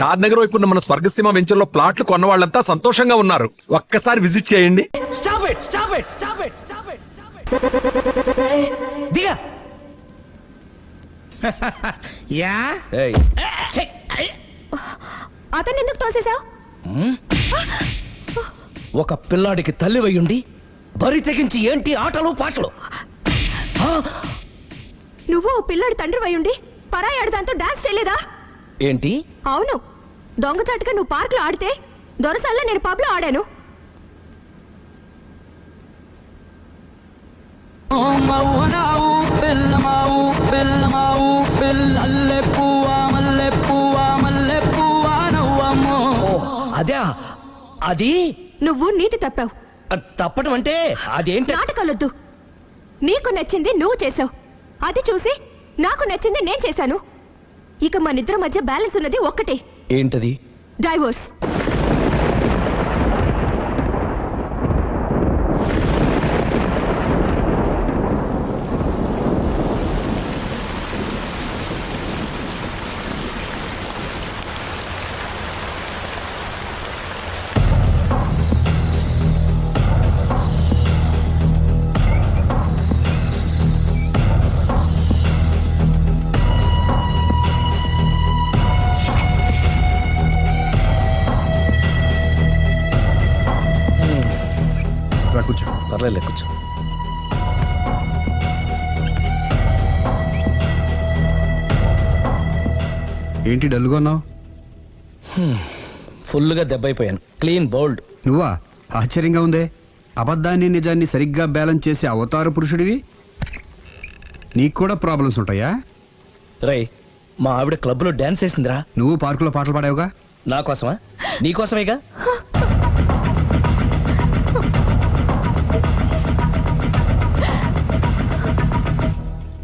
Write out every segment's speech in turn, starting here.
షాద్ నగర్ వైపు ఉన్న మన స్వర్గసీమ వెంచర్లో ప్లాట్లు కొన్న వాళ్ళంతా సంతోషంగా ఉన్నారు. ఒక్కసారి విజిట్ చేయండి. అతను ఎందుకు తోసేశావు? ఒక పిల్లాడికి తల్లివయ్యుండి బరి తెగించి ఏంటి ఆటలు పాటలు? నువ్వు ఓ పిల్లాడి తండ్రి అయ్యుండి పరాయాడు దాంతో డాన్స్ చేయలేదా? ఏంటి? అవును, దొంగచాటుగా నువ్వు పార్క్ లో ఆడితే దొరసాల్లో నేను పబ్ లో ఆడాను. అదే అది నువ్వు నీతి తప్పావు. తప్పడం అంటే అదేంటి? నాటకాలొద్దు. నీకు నచ్చింది నువ్వు చేసావు, అది చూసి నాకు నచ్చింది నేను చేశాను. ఇక మనిద్దరి మధ్య బ్యాలెన్స్ ఉన్నది ఒక్కటే. ఏంటది? డైవోర్స్. కూర్చో. పర్లేదు, కూర్చో. ఏంటి డల్గా ఉన్నావు? ఫుల్గా దెబ్బైపోయాను. Clean bowled. నువ్వా? ఆశ్చర్యంగా ఉందే. అబద్ధాన్ని నిజాన్ని సరిగ్గా బ్యాలెన్స్ చేసే అవతార పురుషుడివి. నీకు కూడా ప్రాబ్లమ్స్ ఉంటాయా? రై, మా ఆవిడ క్లబ్లో డాన్స్ వేసిందిరా. నువ్వు పార్కులో పాటలు పాడావుగా? నా కోసమా? నీకోసమేగా.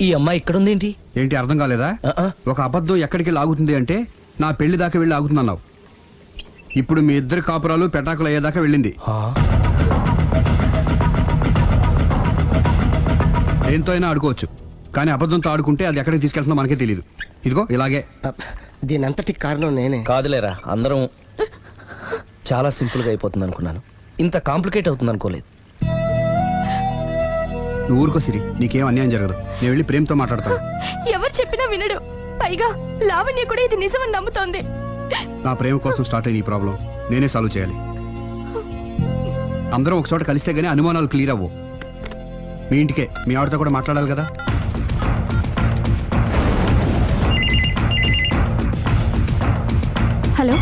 ఈ అమ్మాయి ఇక్కడుందేంటి? ఏంటి అర్థం కాలేదా? ఒక అబద్ధం ఎక్కడికి లాగుతుంది అంటే నా పెళ్లి దాకా వెళ్ళి ఆగుతుందన్నావు. ఇప్పుడు మీ ఇద్దరు కాపురాలు పెటాకులు అయ్యేదాకా వెళ్ళింది. దేంతో అయినా ఆడుకోవచ్చు, కానీ అబద్ధంతో ఆడుకుంటే అది ఎక్కడికి తీసుకెళ్తుందో మనకే తెలియదు. ఇదిగో ఇలాగే. దీనంతటి కారణం నేనే. కాదులేరా, అందరం చాలా సింపుల్గా అయిపోతుంది అనుకున్నాను. ఇంత కాంప్లికేట్ అవుతుంది అనుకోలేదు. నువ్వు ఊరుకో సిరి, నీకేం అన్యాయం జరగదు. నేను వెళ్ళి ప్రేమతో మాట్లాడతాను. ఎవరు చెప్పినా వినడు. పైగా లావణ్య కూడా ఇది నిజమని నమ్ముతోంది. నా ప్రేమ కోసం స్టార్ట్ అయిన ఈ ప్రాబ్లం నేనే సాల్వ్ చేయాలి. అందరం ఒక చోట కలిస్తే గానీ అనుమానాలు క్లియర్ అవ్వు. మీ ఇంటికే, మీ ఆవిడతో కూడా మాట్లాడాలి కదా. హలో,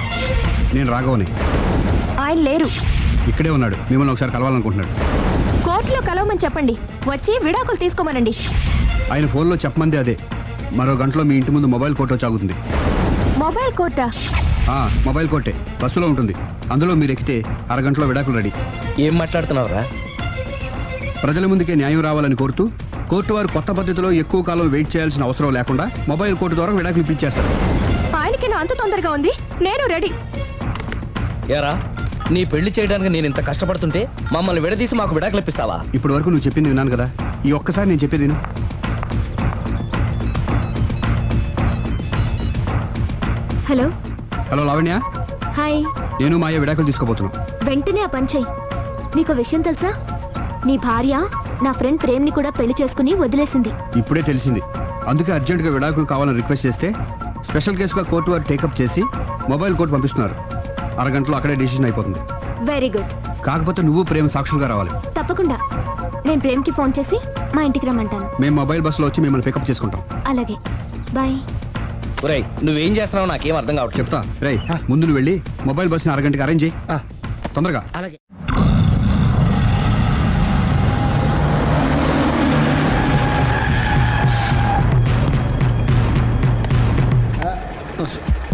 నేను రాఘవని. ఆయన లేరు. ఇక్కడే ఉన్నాడు. మిమ్మల్ని ఒకసారి కలవాలనుకుంటున్నాడు. కోర్టులో కలవమని చెప్పండి, వచ్చి విడాకులు తీసుకోమనండి. ఆయన ఫోన్లో చెప్పమంది అదే. మరో గంటలో మీ ఇంటి ముందు మొబైల్ కోర్టు వచ్చి ఆగుతుంది. మొబైల్ కోర్టా? మొబైల్ కోర్టే, బస్సులో ఉంటుంది. అందులో మీరు ఎక్కితే అరగంటలో విడాకులు రెడీ. ఏం మాట్లాడుతున్నావురా? ప్రజల ముందుకే న్యాయం రావాలని కోరుతూ కోర్టు వారు కొత్త పద్ధతిలో ఎక్కువ కాలం వెయిట్ చేయాల్సిన అవసరం లేకుండా మొబైల్ కోర్టు ద్వారా విడాకులు ఇప్పించేస్తారు. ఆయనకి అంత తొందరగా ఉంది, నేను రెడీ. యారా, నీ పెళ్లి చేయడానికి నేను ఇంత కష్టపడుతుంటే మమ్మల్ని విడదీసి మాకు విడాకులు ఇప్పిస్తావా? ఇప్పటి వరకు నువ్వు చెప్పింది విన్నాను కదా, ఈ ఒక్కసారి నేను చెప్పేది విను. హలో. హలో లావణ్య. హాయ్. నేను మాయ విడాకులు తీసుకోబోతున్నాను. వెంటనే ఆ పని చెయ్యి. నీకు విషయం తెలుసా? నీ భార్య నా ఫ్రెండ్ ప్రేమ్ని కూడా పెళ్లి చేసుకుని వదిలేసింది. ఇప్పుడే తెలిసింది. అందుకే అర్జెంటుగా విడాకులు కావాలని రిక్వెస్ట్ చేస్తే స్పెషల్ కేసుగా కోర్టు వారు టేకప్ చేసి మొబైల్ కోర్టు పంపిస్తున్నారు. అరగంటలో అక్కడే డిసిషన్ అయిపోతుంది. Very good. కాకపోతే నువ్వు ప్రేమ సాక్షులుగా రావాలి. తప్పకుండా. నేను ప్రేమ్కి ఫోన్ చేసి మా ఇంటికి రమ్మంటాను. మేము మొబైల్ బస్సులో వచ్చి మిమ్మల్ని పికప్ చేసుకుంటాం. అలాగే, బాయ్. ఒరేయ్, నువ్వేం చేస్తున్నావు నాకేం అర్థం కావట్లేదు. చెప్తా. రేయ్, ముందు నువ్వు వెళ్ళి మొబైల్ బస్సుని అరగంటకి అరేంజ్ చేయి. తొందరగా. అలాగే.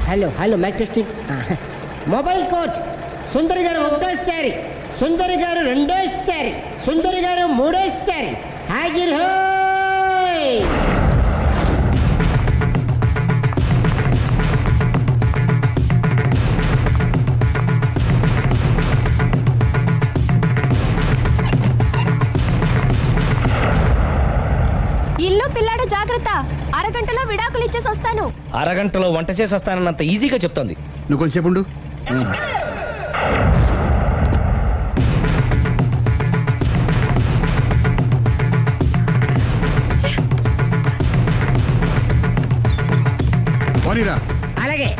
Hello hello, mike testing. Mobile coach Sundari గారు ఒకటోసారి, సుందరి గారు రెండోసారి, సుందరి గారు మూడోసారి. హాజిర్ హోయ్. ఇల్లు పిల్లాడు జాగ్రత్త. అరగంటలో విడాకులు ఇచ్చేసి వస్తాను. అరగంటలో వంట చేసి వస్తానన్నంత ఈజీగా చెప్తోంది. నువ్వు కొంచెంసేపు ఉండు. పోనీరా. అలాగే.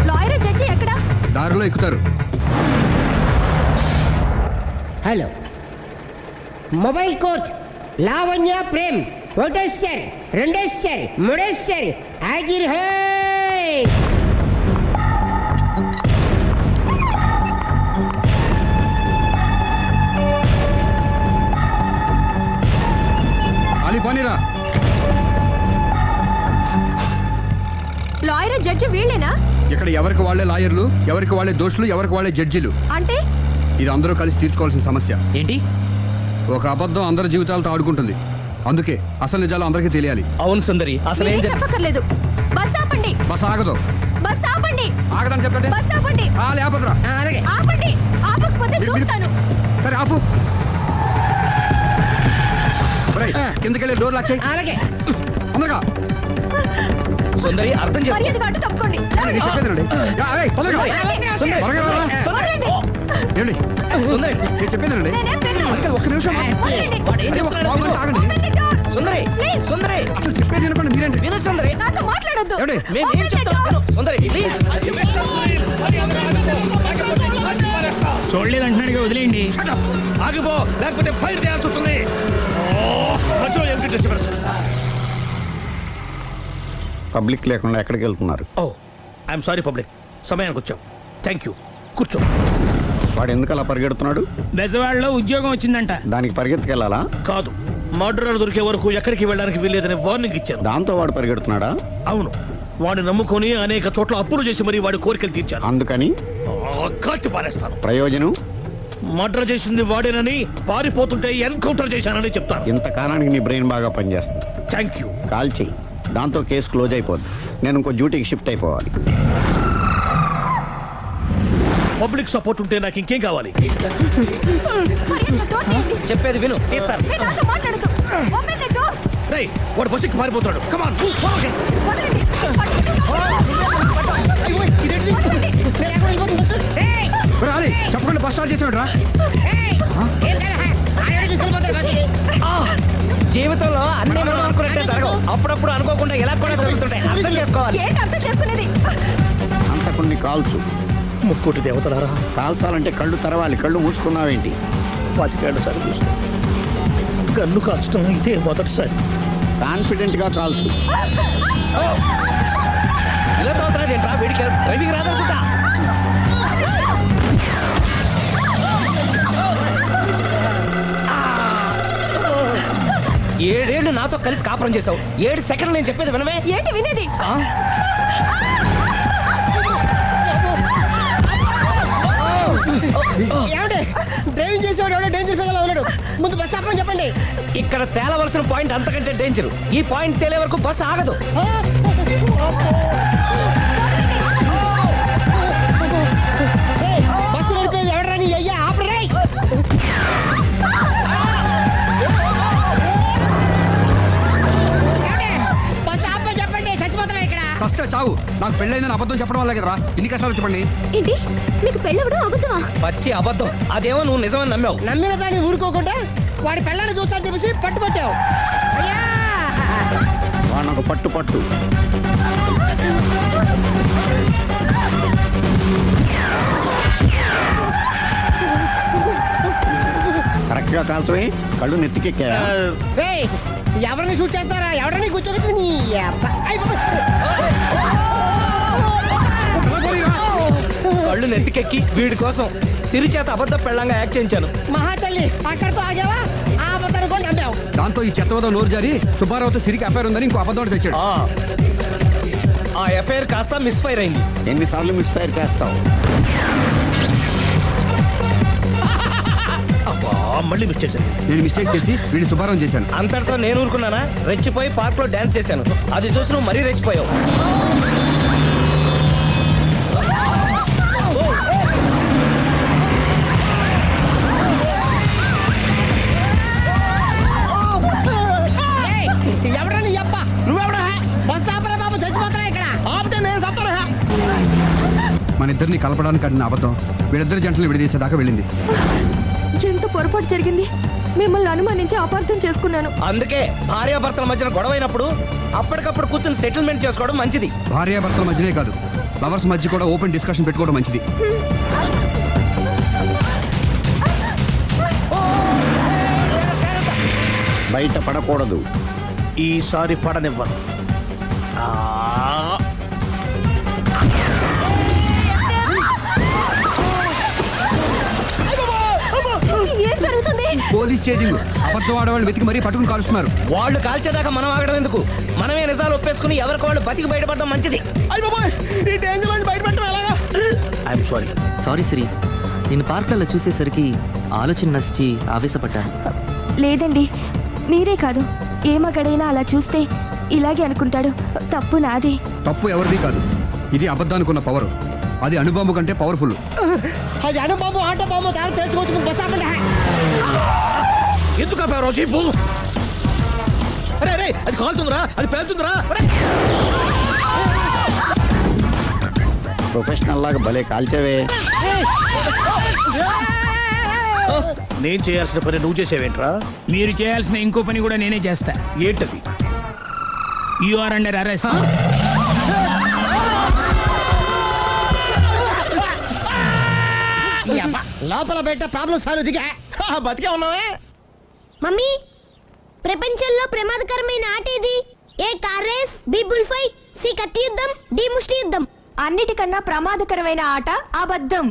లాయర్ జడ్జి ఎక్కడా? దారిలో ఎక్కుతారు. Hello, mobile court Lavanya Prem ఒకటోసారి, రెండోసారి, మూడోసారి హాజరు హై. అలీ పోనీరా. లాయర్ జడ్జి వీళ్ళేనా? ఇక్కడ ఎవరికి వాళ్ళే లాయర్లు, ఎవరికి వాళ్ళే దోషులు, ఎవరికి వాళ్ళే జడ్జిలు. అంటే ఇది అందరూ కలిసి తీర్చుకోవాల్సిన సమస్య. ఏంటి? ఒక అబద్ధం అందరి జీవితాలతో ఆడుకుంటుంది. అందుకే అసలు నిజాలు అందరికీ తెలియాలి. అవును సుందరి, అసలు ఏం మీరేం జరిగింది? చెప్పక్కర్లేదు. బస్ ఆపండి, బస్ ఆగదు. బస్ ఆపండి, ఆగదని చెప్పండి. బస్ ఆపండి, లేపదురా. అలాగే. ఆపండి. ఆపకపోతే దూకుతాను. సరే ఆపు. ఒరేయ్, కిందకెళ్ళి డోర్ లాక్ చేయి. అలాగే. తొందరగా. సుందరి అర్థం చేసుకో. మర్యాదగా అడ్డు తప్పుకోండి. నేను చెప్పేదేనండి. తొందరగా. సుందరి, త్వరగా రా. వదలండి. ఏమండి? సుందరి, నేను చెప్పేదేనండి. నేనేం వినను. అందుకని ఒక్క నిమిషం వదలండి. వాడు ఏం ఒక చెప్తున్నాడో పావు గంట విను. ఆగండి. Open the door. Sundari, Please. సుందరి, అసలు చెప్పేది వినపండి మీరేంటి? విను సుందరి. నాతో మాట్లాడొద్దు. ఏమండి? మేము ఏం చెప్తాం విను. సుందరి, ప్లీజ్. చూడలేదు అంటున్నాడుగా, వదిలేయండి. ఆగిపో, లేకపోతే ఫైర్ చేయాల్సి వస్తుంది. పబ్లిక్ లేకుండా ఎక్కడికి వెళ్తున్నారు? ఓ ఐఎమ్ సారీ పబ్లిక్, సమయానికి వచ్చాం. థ్యాంక్ యూ, కూర్చో. వాడు ఎందుకు అలా పరిగెడుతున్నాడు? బెజవాడలో ఉద్యోగం వచ్చిందంట. దానికి పరిగెత్తుకెళ్ళాలా? కాదు, మర్డరర్ దొరికే వరకు ఎక్కడికి వెళ్ళడానికి వీల్లేదని వార్నింగ్ ఇచ్చాను. దాంతో వాడు పరిగెడుతున్నాడా? అవును, వాడిని నమ్ముకొని అనేక చోట్ల అప్పులు చేసి మరి వాడి కోరికలు తీర్చాను. అందుకని కాల్చి పారేస్తాను. ప్రయోజనం? మర్డర్ చేసింది వాడేనని, పారిపోతుంటే ఎన్కౌంటర్ చేశానని చెప్తాను. ఇంతకాలానికి నీ బ్రెయిన్ బాగా పనిచేస్తుంది. Thank you. కాల్ చెయ్యి, దాంతో కేసు క్లోజ్ అయిపోద్ది. నేను ఇంకో డ్యూటీకి షిఫ్ట్ అయిపోవాలి. పబ్లిక్ సపోర్ట్ ఉంటే నాకు ఇంకేం కావాలి? మర్యాదగా door తీయండి. చెప్పేది విను, తీస్తాను. మీరు నాతో మాట్లాడొద్దు. Open the door. రేయ్, వాడు బస్సుకి మారిపోతాడు. కమాన్. వదలండి. నేను ఎక్కడ వెళ్ళిపోతుంది బస్సు? ఏయ్! ఒరేయ్, అలీ, చెప్పకుండా బస్ స్టార్ట్ చేసాడు రా. ఏయ్! ఏం కాదు, ఆయన తీసుకెళ్ళిపోతారు బస్సుకి. జీవితంలో అన్ని మనం అనుకున్నట్టే జరగవు. అప్పుడప్పుడు అనుకోకుండా ఎలా కూడా జరుగుతుంటాయి. అర్థం చేసుకోవాలి. ఏంటి అర్థం చేసుకునేది? అంతకుని కాల్చు. ముక్కోటి దేవతలారా, కాల్చాలంటే కళ్ళు తెరవాలి. కళ్ళు మూసుకున్నావేంటి? 25 సార్లు చూసుకో. గన్ను కాల్చడం ఇదే మొదటిసారి. కాన్ఫిడెంట్ గా కాల్చు. ఇలా తోతున్నాడేంట్రా? వీడికి డ్రైవింగ్ రాదనుకుంటా. ఏడేళ్లు నాతో కలిసి కాపురం చేసావు. 7 సెకండ్లు నేను చెప్పేది వినవే. ఏంటి వినేది? ఏమండి, డ్రైవింగ్ చేసేవాడు ఎవడో డేంజర్ ఫీల్ ఉన్నాడు. ముందు బస్సు ఆపమని చెప్పండి. ఇక్కడ తేలవలసిన పాయింట్ అంతకంటే డేంజర్. ఈ పాయింట్ తేలే వరకు బస్సు ఆగదు. ఏయ్, బస్సు నడిపేది ఎవడరా నీ అయ్యా? ఆపరే. బస్సు ఆపమని చెప్పండి, చచ్చిపోతున్నా ఇక్కడ. చస్తే చావు. నాకు పెళ్ళైందని అబద్ధం చెప్పడం వల్ల కదరా ఇన్ని కష్టాలు చెప్పండి. ఏంటి మీకు పెళ్ళవడం అబద్ధమా? పచ్చి అబద్ధం. అదేమో నువ్వు నిజమని నమ్మావు. నమ్మిన దాన్ని ఊరుకోకుండా వాడి పెళ్ళాన్ని చూస్తాను చెప్పేసి పట్టుబట్టావు. అయ్యా! వాడిని ఒక పట్టు పట్టు. కరెక్ట్ గా కాల్చవే. కళ్ళు నెత్తికెక్కా? రేయ్, ఎవరిని షూట్ చేస్తారా? ఎవరిని కూర్చోగచ్చు నీ అబ్బా. అయ్ బాబోయ్. కళ్ళు నెత్తికెక్కి వీడి కోసం సిరి చేత అబద్ధ పెళ్ళంగా యాక్ట్ చేయించాను. మహాతల్లి, అక్కడితో ఆగావా? ఆ అబద్ధాన్ని కూడా నమ్మావు. దాంతో ఈ చెత్తవదో నోరు జారి సుబ్బారావుతో సిరికి అఫైర్ ఉందని ఇంకో అబద్ధం తెచ్చాడు. ఆ ఎఫ్ఐఆర్ కాస్త మిస్ఫైర్ అయింది. ఎన్నిసార్లు మిస్ఫైర్ చేస్తావు? అబ్బా, మళ్ళీ మిస్ చేశాను. నేను మిస్టేక్ చేసి వీడిని సుబ్బారావు చేశాను. అంతటితో నేను ఊరుకున్నానా? రెచ్చిపోయి పార్క్ లో డాన్స్ చేశాను. అది చూసి నువ్వు మరీ రెచ్చిపోయావు. మన ఇద్దరిని కలపడానికి ఆడిన అబద్ధం వీళ్ళిద్దరి జంటలు విడదీసేదాకా వెళ్ళింది. ఎంత పొరపాటు జరిగింది. మిమ్మల్ని అనుమానించి అపార్థం చేసుకున్నాను. అందుకే భార్యాభర్తల మధ్యన గొడవ అయినప్పుడు అప్పటికప్పుడు కూర్చొని సెటిల్మెంట్ చేసుకోవడం మంచిది. భార్యాభర్తల మధ్యనే కాదు, లవర్స్ మధ్య కూడా ఓపెన్ డిస్కషన్ పెట్టుకోవడం మంచిది. బయట పడకూడదు. ఈసారి పడనివ్వను. ఏం జరుగుతుంది? Police chasing. అబద్ధం ఆడవాళ్ళు వెతికి మరీ పట్టుకుని కాలుస్తున్నారు. వాళ్ళు కాల్చేదాకా మనం ఆగడం ఎందుకు? మనమే నిజాలు ఒప్పేసుకుని ఎవరికి వాళ్ళు బతికి బయటపడడం మంచిది. I'm sorry. సారీ శ్రీ, నేను పార్కులలో చూసేసరికి ఆలోచన నచ్చి ఆవేశపడ్డాను. లేదండి, మీరే కాదు, ఏ మగాడైనా అలా చూస్తే ఇలాగే అనుకుంటాడు. తప్పు నాది. తప్పు ఎవరిది కాదు. ఇది అబద్ధానికున్న పవర్. అది అణుబాంబు కంటే పవర్ఫుల్. అది అణుబాంబు ఆట బాంబు తాను తెలుసుకోవచ్చు. బస్ ఆపండి. ఎందుకు ఆపారో చెప్పు. అరే అరే, అది కాలుతుందిరా, అది పేలుతుందిరా. ప్రొఫెషనల్ లాగా భలే కాల్చేవే. నేను చేయాల్సిన పని నువ్వు చేసేవేంట్రా? మీరు చేయాల్సిన ఇంకో పని కూడా నేనే చేస్తా. ఏంటది? You are under arrest. లోపల బయట ప్రాబ్లం సాల్వ్ దిగా బతికే ఉన్నావే. మమ్మీ, ప్రపంచంలో ప్రమాదకరమైన ఆట ఇది. A car race, B bull fight, C కత్తి యుద్ధం, డి ముష్టి యుద్ధం. అన్నిటికన్నా ప్రమాదకరమైన ఆట అబద్ధం.